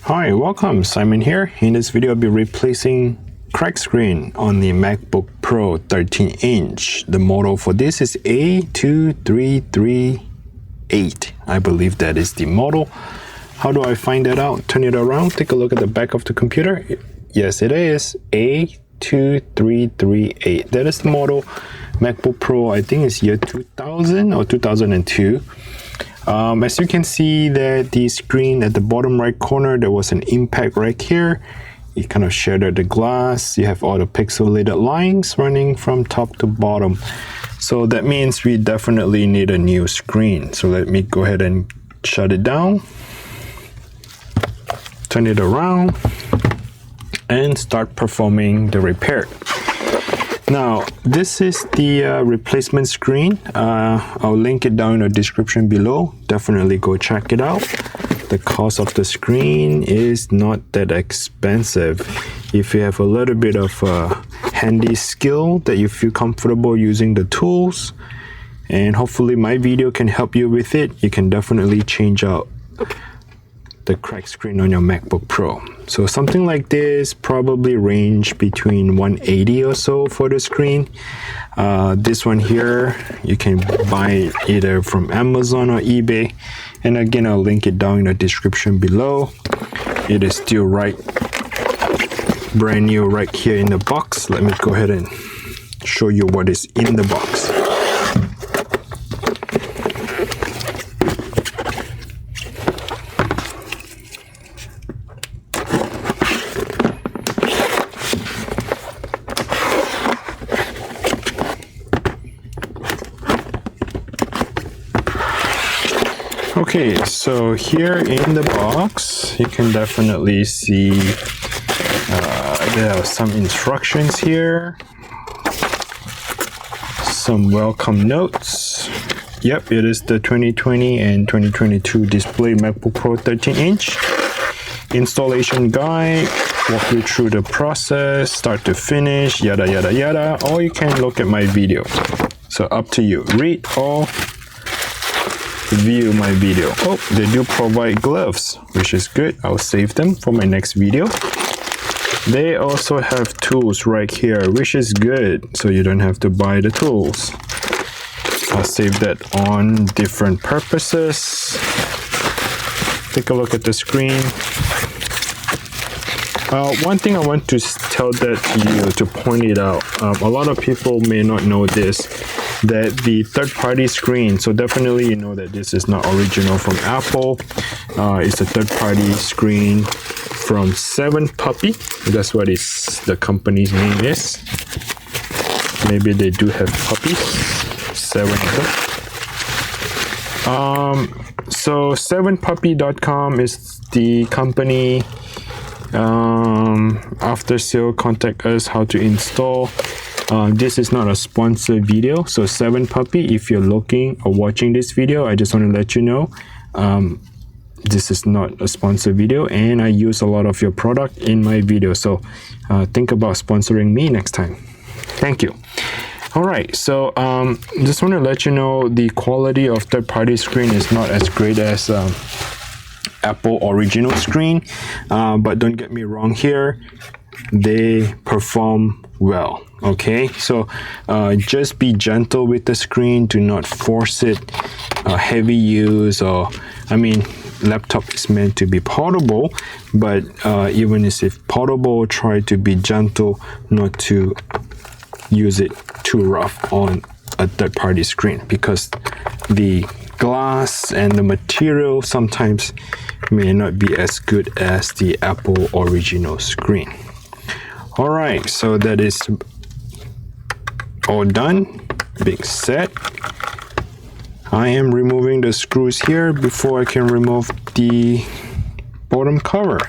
Hi, welcome. Simon here. In this video, I'll be replacing cracked screen on the MacBook Pro 13-inch. The model for this is A2388. I believe that is the model. How do I find that out? Turn it around. Take a look at the back of the computer. Yes, it is A2338. That is the model. MacBook Pro, I think it's year 2000 or 2002. As you can see that the screen at the bottom right corner, there was an impact right here. It kind of shattered the glass. You have all the pixelated lines running from top to bottom. So that means we definitely need a new screen. So let me go ahead and shut it down. Turn it around and start performing the repair. Now, this is the replacement screen. I'll link it down in the description below. Definitely go check it out. The cost of the screen is not that expensive. If you have a little bit of handy skill that you feel comfortable using the tools, and hopefully my video can help you with it, you can definitely change out the cracked screen on your MacBook Pro. So something like this probably range between $180 or so for the screen. This one here, you can buy either from Amazon or eBay. And again, I'll link it down in the description below. It is still brand new right here in the box. Let me go ahead and show you what is in the box. Okay, so here in the box, you can definitely see there are some instructions here, some welcome notes. Yep, it is the 2020 and 2022 display MacBook Pro 13-inch. Installation guide, walk you through the process, start to finish, yada yada yada, or you can look at my video. So up to you, read or view my video. Oh, they do provide gloves, which is good. I'll save them for my next video. They also have tools right here, which is good, so you don't have to buy the tools. I'll save that on different purposes. Take a look at the screen. One thing I want to tell that to you, to point it out, a lot of people may not know this, that the third-party screen, so definitely you know that this is not original from Apple. It's a third-party screen from 7Puppy. That's what the company's name is. Maybe they do have puppies, 7 of them. So 7puppy.com is the company. After sale, contact us how to install. This is not a sponsored video, so 7Puppy, if you're looking or watching this video, I just want to let you know this is not a sponsored video, and I use a lot of your product in my video, so think about sponsoring me next time. Thank you. Alright, so just want to let you know the quality of third-party screen is not as great as Apple original screen, but don't get me wrong here, they perform well. Okay, so just be gentle with the screen. Do not force it, heavy use, or laptop is meant to be portable, but even if portable, try to be gentle, not to use it too rough on a third-party screen, because the glass and the material sometimes may not be as good as the Apple original screen. All right, so that is all done, being set. I am removing the screws here before I can remove the bottom cover.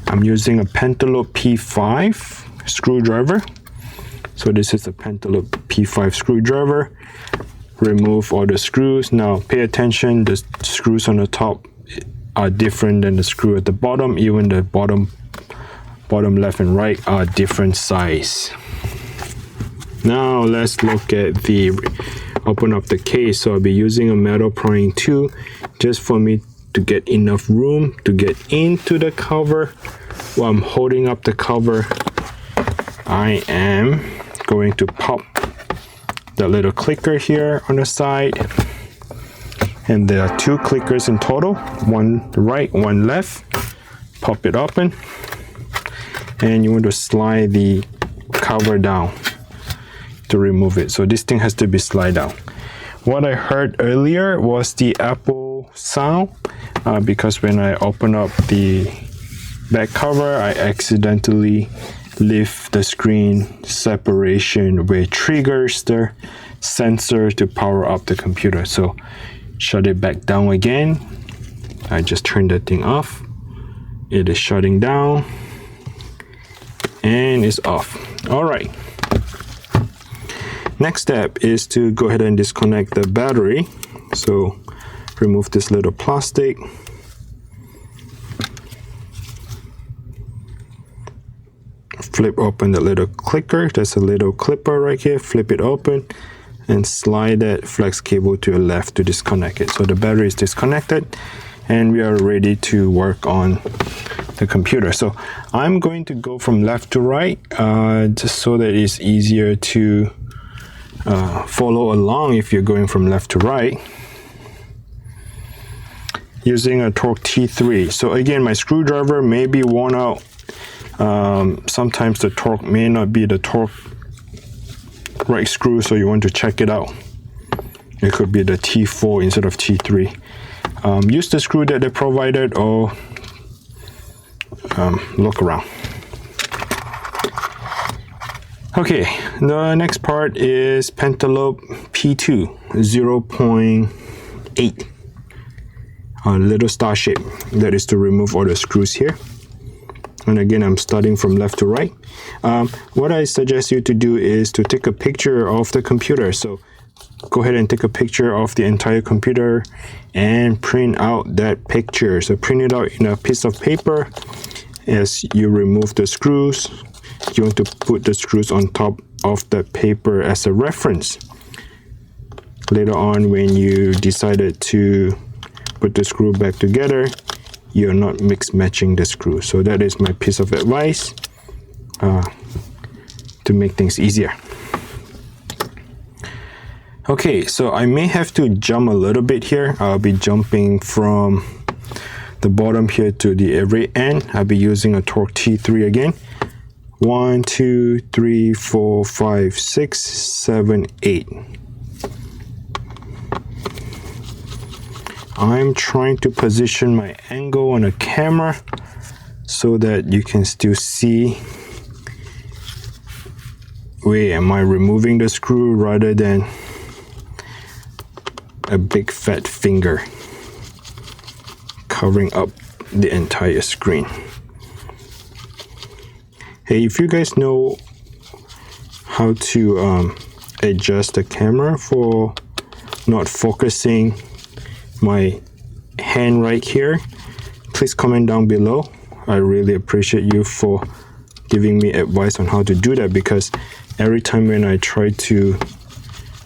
I'm using a Pentalope P5 screwdriver. So this is a Pentalope P5 screwdriver. Remove all the screws. Now pay attention, the screws on the top are different than the screw at the bottom. Even the bottom left and right are different size. Now let's look at the open up the case. So I'll be using a metal prying tool just for me to get enough room to get into the cover. While I'm holding up the cover, I am going to pop the little clicker here on the side. And there are 2 clickers in total, one right, one left. Pop it open. And you want to slide the cover down to remove it. So this thing has to be slide down. What I heard earlier was the Apple sound because when I open up the back cover, I accidentally lift the screen separation, which triggers the sensor to power up the computer. So shut it back down again. I just turned that thing off. It is shutting down and it's off. All right. Next step is to go ahead and disconnect the battery. So remove this little plastic. Flip open the little clicker. There's a little clipper right here. Flip it open and slide that flex cable to your left to disconnect it. So the battery is disconnected and we are ready to work on the computer. So I'm going to go from left to right just so that it's easier to follow along if you're going from left to right, using a Torx T3. So again, my screwdriver may be worn out. Sometimes the torque may not be the torque right screw, so you want to check it out. It could be the T4 instead of T3. Use the screw that they provided or look around. Okay, the next part is Pentalope P2 0.8, a little star shape. That is to remove all the screws here. And again, I'm starting from left to right. What I suggest you to do is to take a picture of the computer. So go ahead and take a picture of the entire computer and print out that picture. So print it out in a piece of paper. As you remove the screws, you want to put the screws on top of the paper as a reference. Later on, when you decided to put the screw back together, you're not mix matching the screw. So that is my piece of advice to make things easier. Okay, so I may have to jump a little bit here. I'll be jumping from the bottom here to the very end. I'll be using a Torx T3 again. 1, 2, 3, 4, 5, 6, 7, 8. I'm trying to position my angle on a camera so that you can still see where am I removing the screw rather than a big fat finger covering up the entire screen. Hey, if you guys know how to adjust the camera for not focusing my hand right here, please comment down below. I really appreciate you for giving me advice on how to do that, because every time when I try to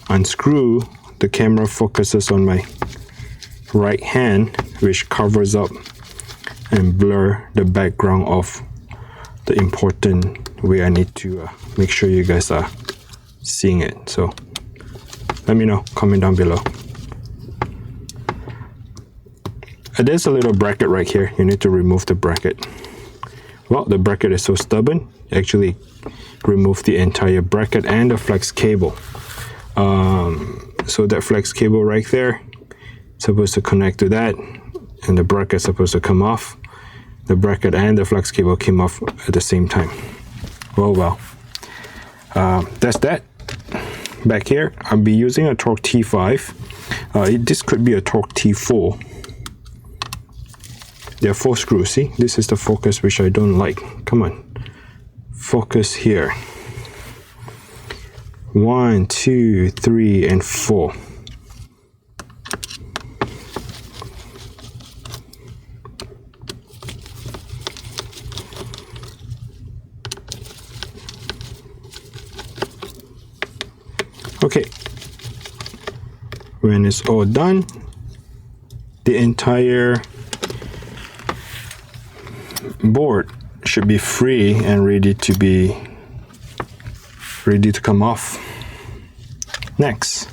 unscrew, the camera focuses on my right hand, which covers up and blur the background of the important way I need to make sure you guys are seeing it. So let me know, comment down below. There's a little bracket right here. You need to remove the bracket. Well, the bracket is so stubborn, actually remove the entire bracket and the flex cable. So that flex cable right there is supposed to connect to that, and the bracket is supposed to come off. The bracket and the flex cable came off at the same time. Well, that's that. Back here, I'll be using a Torx T5. This could be a Torx T4. There are 4 screws. See, this is the focus which I don't like. Come on, focus here. 1, 2, 3, and 4. Okay, when it's all done, the entire board should be free and ready to come off. Next,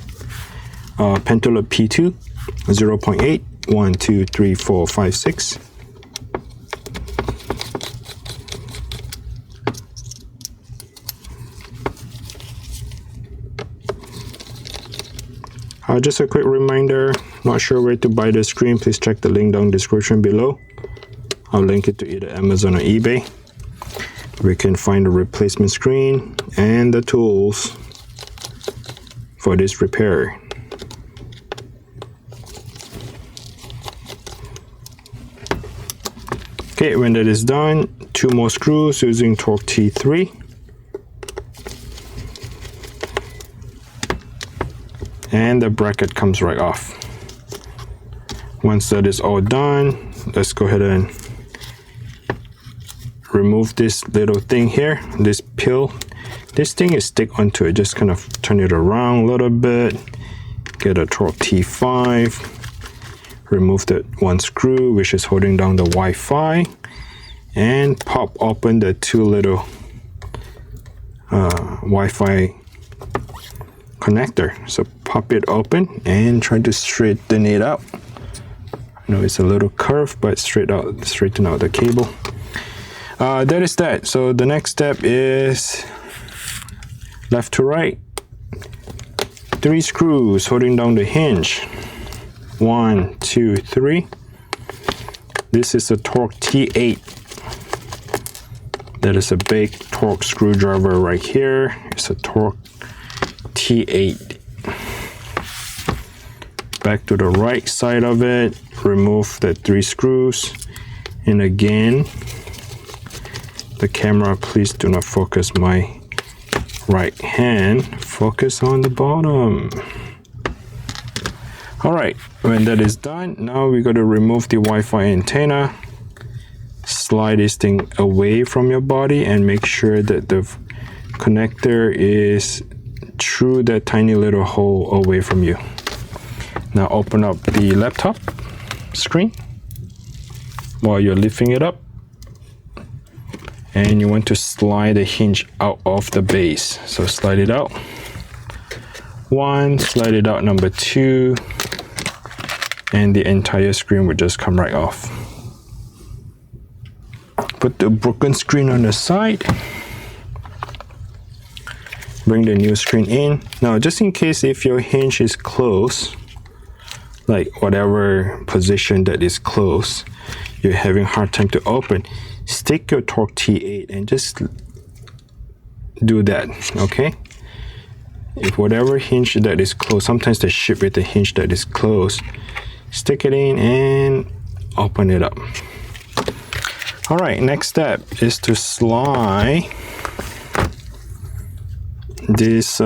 Pentalope P2 0.8 1 2 3 4 5 6. Just a quick reminder, not sure where to buy the screen, please check the link down in the description below. I'll link it to either Amazon or eBay. We can find a replacement screen and the tools for this repair. Okay, when that is done, 2 more screws using Torx T3. And the bracket comes right off. Once that is all done, let's go ahead and remove this little thing here, this peel. This thing is stick onto it. Just kind of turn it around a little bit. Get a Torx T5. Remove that 1 screw which is holding down the Wi-Fi, and pop open the 2 little Wi-Fi connector. So pop it open and try to straighten it out. I know it's a little curved, but straighten out the cable. That is that. So the next step is left to right. 3 screws holding down the hinge. 1 2 3. This is a Torx T8. That is a big Torx screwdriver right here. It's a Torx T8. Back to the right side of it, remove the 3 screws, and again, the camera, please do not focus my right hand, focus on the bottom. All right, when that is done, now we got to remove the Wi-Fi antenna, slide this thing away from your body and make sure that the connector is through that tiny little hole away from you. Now open up the laptop screen while you're lifting it up, and you want to slide the hinge out of the base. So slide it out. 1, slide it out number 2, and the entire screen will just come right off. Put the broken screen on the side. Bring the new screen in. Now, just in case if your hinge is closed, like whatever position that is closed, you're having a hard time to open, stick your Torx T8 and just do that, okay? If whatever hinge that is closed, sometimes they ship with the hinge that is closed, stick it in and open it up. All right, next step is to slide this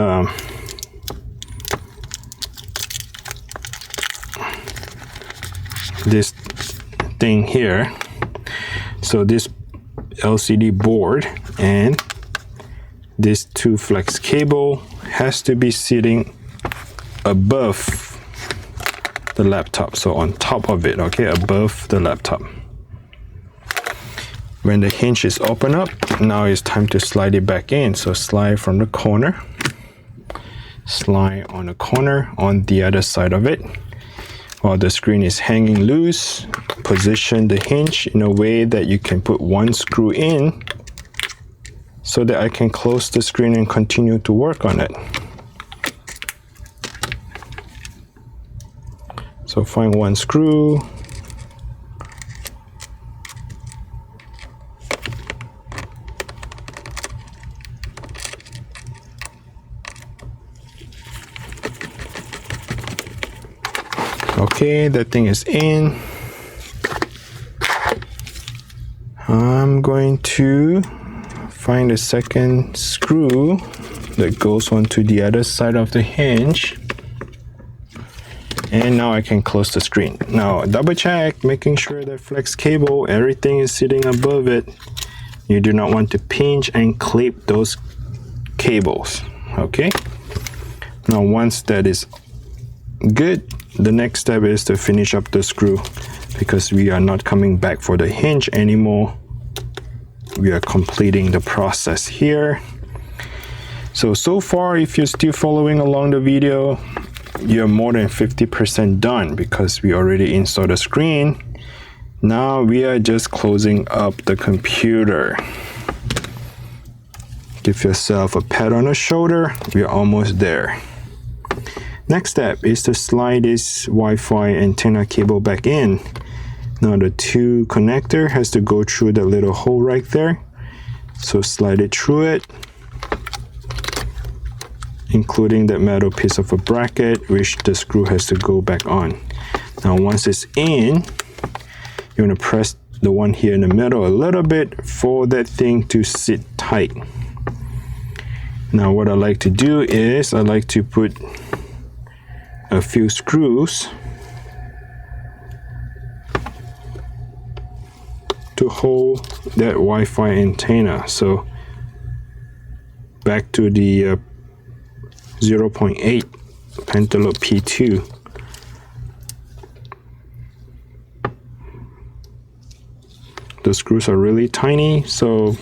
this thing here. So this LCD board and this 2 flex cable has to be sitting above the laptop, so on top of it, okay, above the laptop. When the hinge is open up, now it's time to slide it back in. So slide from the corner, slide on the corner on the other side of it. While the screen is hanging loose, position the hinge in a way that you can put 1 screw in so that I can close the screen and continue to work on it. So find 1 screw. Okay, that thing is in. I'm going to find a second screw that goes onto the other side of the hinge. And now I can close the screen. Now double check, making sure that flex cable, everything is sitting above it. You do not want to pinch and clip those cables, okay? Now once that is good, the next step is to finish up the screw, because we are not coming back for the hinge anymore. we are completing the process here. So far, if you're still following along the video, you're more than 50% done because we already installed the screen. Now we are just closing up the computer. Give yourself a pat on the shoulder. We are almost there. Next step is to slide this Wi-Fi antenna cable back in. Now the 2 connector has to go through the little hole right there. So slide it through it, including that metal piece of a bracket, which the screw has to go back on. Now once it's in, you want to press the one here in the middle a little bit for that thing to sit tight. Now what I like to do is I like to put a few screws to hold that Wi-Fi antenna. So back to the 0.8 Pentalope P2. The screws are really tiny, so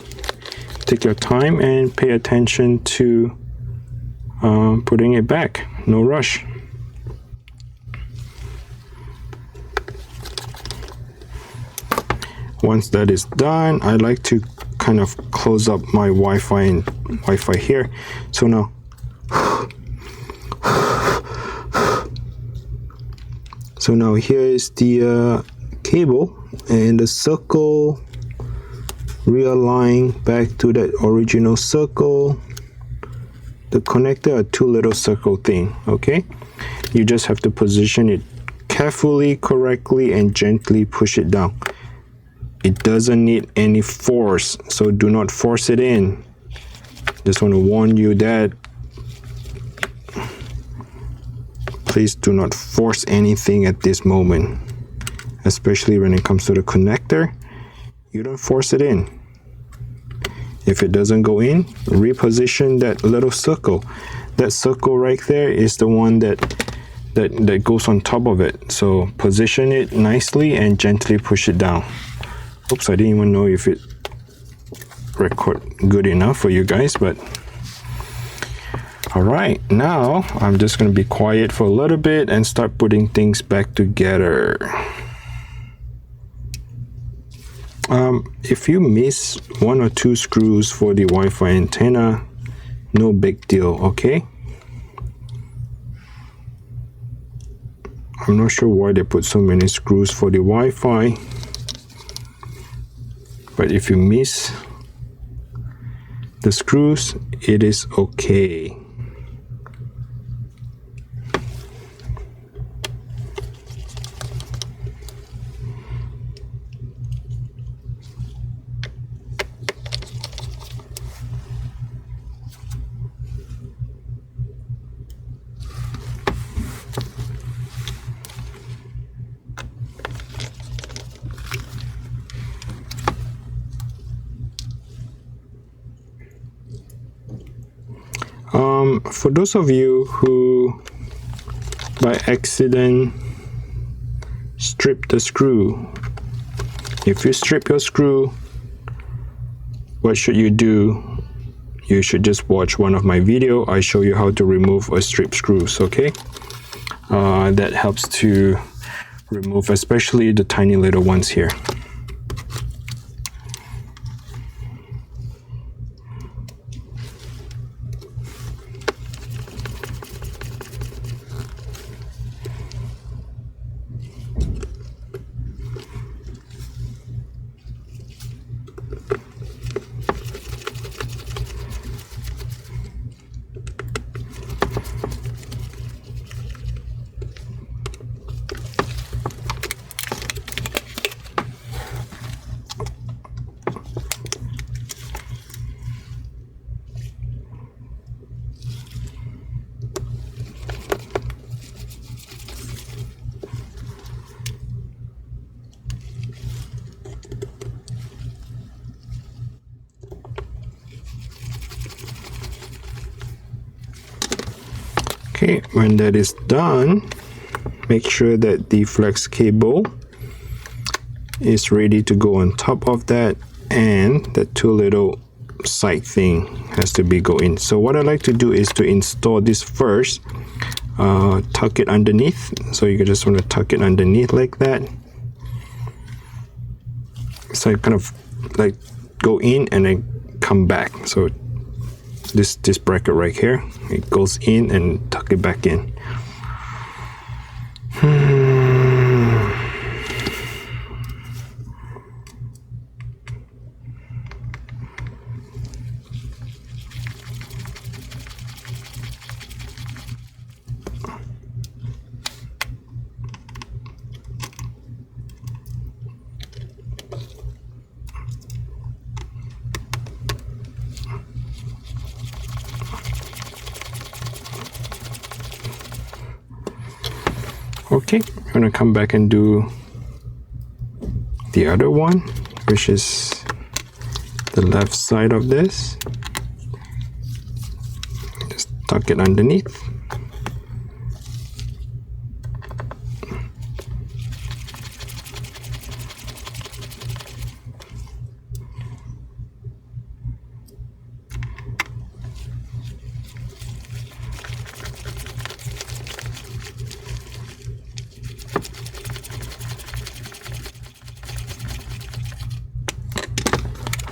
take your time and pay attention to putting it back. No rush. Once that is done, I like to kind of close up my Wi-Fi here. So now, here is the cable, and the circle realign back to that original circle. The connector are 2 little circle thing. Okay, you just have to position it carefully, correctly, and gently push it down. It doesn't need any force, so do not force it in. Just want to warn you that please do not force anything at this moment, especially when it comes to the connector. You don't force it in. If it doesn't go in, reposition that little circle. That circle right there is the one that goes on top of it. So position it nicely and gently push it down. Oops, I didn't even know if it record good enough for you guys, but all right, now I'm just going to be quiet for a little bit and start putting things back together. If you miss 1 or 2 screws for the Wi-Fi antenna, no big deal, okay? I'm not sure why they put so many screws for the Wi-Fi, but if you miss the screws, it is okay. For those of you who by accident strip the screw, if you strip your screw, what should you do? You should just watch one of my videos. I show you how to remove a strip screws, okay? That helps to remove especially the tiny little ones here. Okay, when that is done, make sure that the flex cable is ready to go on top of that, and the two little side thing has to be go in. So what I like to do is to install this first. Tuck it underneath, so you just want to tuck it underneath like that, so it kind of like go in and then come back. So this bracket right here, it goes in and tuck it back in. Okay, I'm gonna come back and do the other one, which is the left side of this. Just tuck it underneath.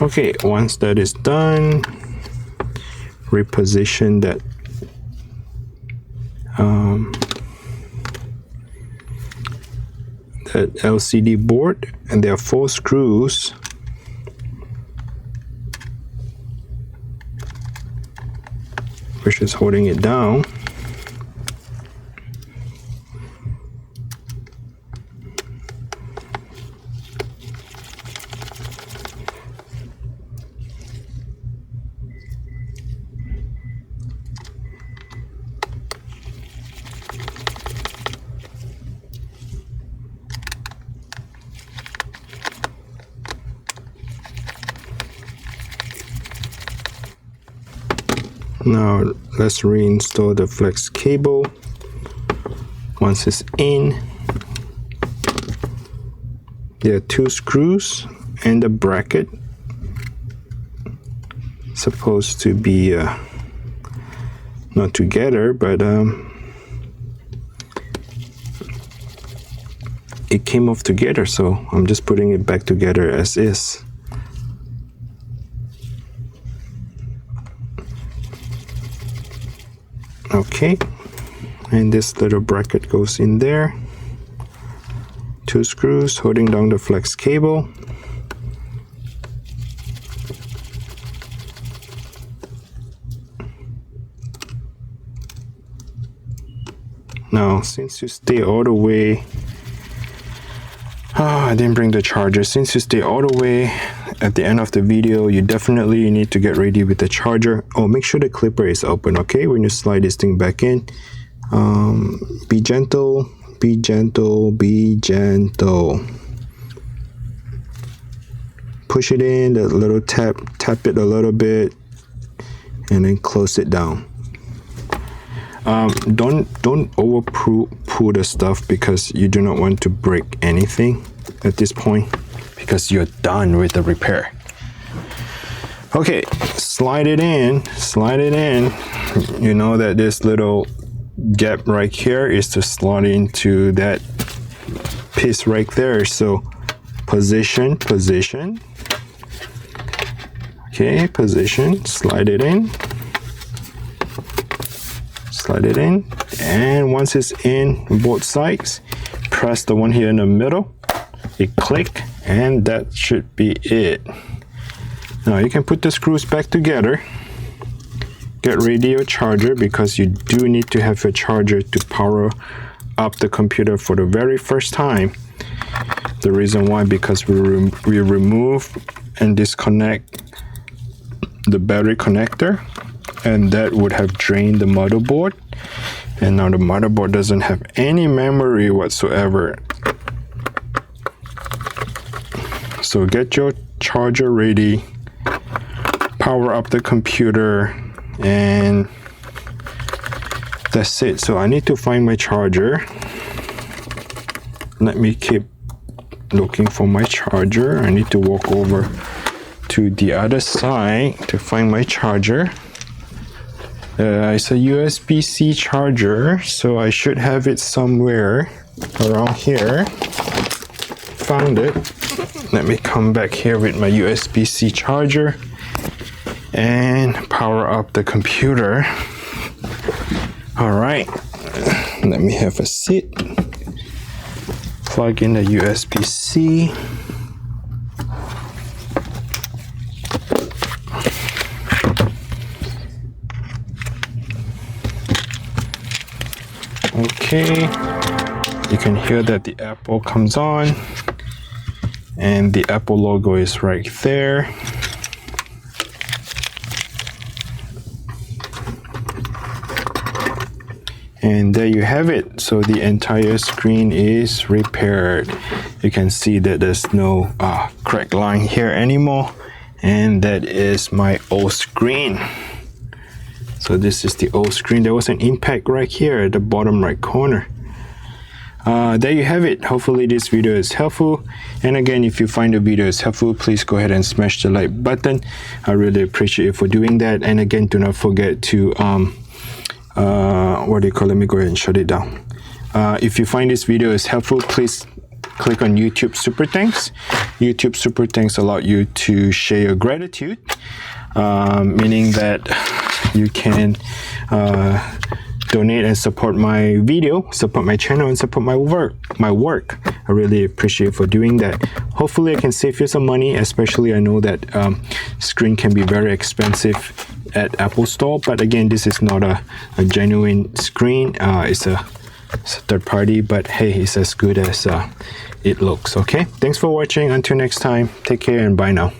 Okay, once that is done, reposition that that LCD board, and there are 4 screws. Which is holding it down. Now let's reinstall the flex cable. Once it's in, there are 2 screws and the bracket supposed to be not together, but it came off together, so I'm just putting it back together as is. Okay, and this little bracket goes in there. 2 screws holding down the flex cable. Now, since you stay all the way, I didn't bring the charger. Since you stay all the way at the end of the video, you definitely need to get ready with the charger. Oh, make sure the clipper is open, okay, when you slide this thing back in. Be gentle, be gentle, be gentle. Push it in, that little tap it a little bit, and then close it down. Don't over pull the stuff, because you do not want to break anything at this point, because you're done with the repair. Okay, slide it in. You know that this little gap right here is to slot into that piece right there. So position. Okay, position, slide it in, and once it's in both sides, press the one here in the middle, it click, and that should be it. Now you can put the screws back together. Get ready your charger, because you do need to have a charger to power up the computer for the very first time. The reason why, because we remove and disconnect the battery connector, and that would have drained the motherboard, and now the motherboard doesn't have any memory whatsoever. So get your charger ready, power up the computer, and that's it. So I need to find my charger. Let me keep looking for my charger. I need to walk over to the other side to find my charger. It's a USB-C charger, so I should have it somewhere around here. Found it. Let me come back here with my USB-C charger and power up the computer. All right, let me have a seat. Plug in the USB-C. Okay, you can hear that the Apple comes on and the Apple logo is right there. And there you have it. So the entire screen is repaired. You can see that there's no crack line here anymore, and that is my old screen. So this is the old screen. There was an impact right here at the bottom right corner. There you have it. Hopefully this video is helpful. And again, if you find the video is helpful, please go ahead and smash the like button. I really appreciate you for doing that. And again, do not forget to let me go ahead and shut it down. If you find this video is helpful, please click on YouTube Super Thanks. YouTube Super Thanks allow you to share your gratitude, meaning that you can donate and support my video, support my channel, and support my work. I really appreciate for doing that. Hopefully I can save you some money, especially I know that screen can be very expensive at Apple Store, but again, this is not a genuine screen. It's a third party, but hey, it's as good as it looks. Okay, thanks for watching. Until next time, take care and bye now.